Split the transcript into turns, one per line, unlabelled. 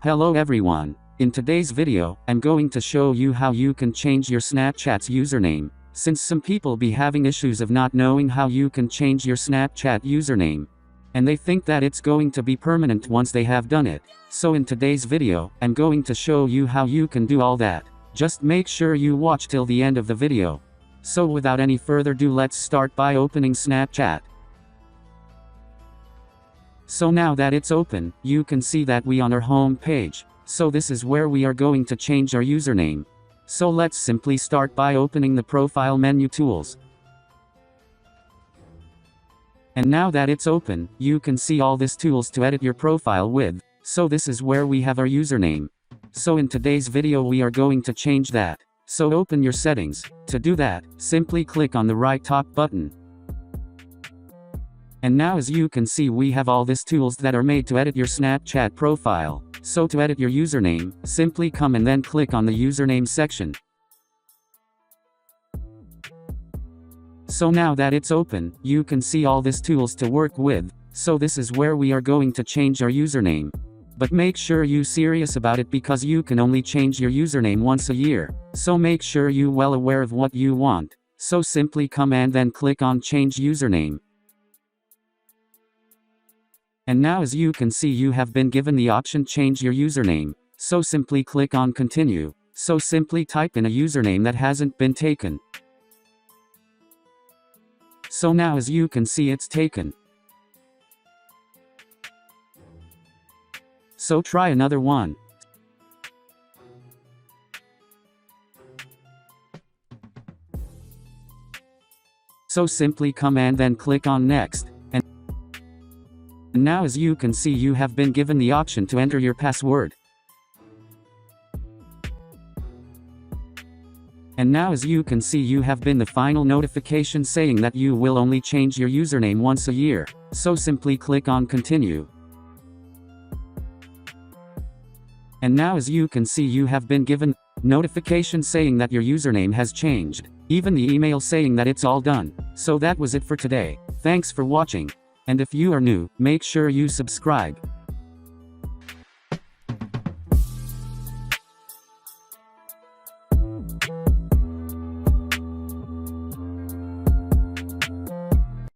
Hello everyone. In today's video, I'm going to show you how you can change your Snapchat's username, since some people be having issues of not knowing how you can change your Snapchat username, and they think that it's going to be permanent once they have done it. So in today's video, I'm going to show you how you can do all that. Just make sure you watch till the end of the video. So without any further ado, let's start by opening Snapchat. So now that it's open, you can see that we on our home page. So this is where we are going to change our username. So let's simply start by opening the profile menu tools. And now that it's open, you can see all these tools to edit your profile with. So this is where we have our username. So in today's video we are going to change that. So open your settings. To do that, simply click on the right top button. And now as you can see we have all these tools that are made to edit your Snapchat profile. So to edit your username, simply come and then click on the username section. So now that it's open, you can see all these tools to work with. So this is where we are going to change our username. But make sure you serious about it because you can only change your username once a year. So make sure you well aware of what you want. So simply come and then click on change username. And now as you can see you have been given the option change your username. So simply click on continue. So simply type in a username that hasn't been taken. So now as you can see it's taken. So try another one. So simply come and then click on next. And now as you can see you have been given the option to enter your password. And now as you can see you have been the final notification saying that you will only change your username once a year. So simply click on continue. And now as you can see you have been given notification saying that your username has changed. Even the email saying that it's all done. So that was it for today. Thanks for watching. And if you are new, make sure you subscribe.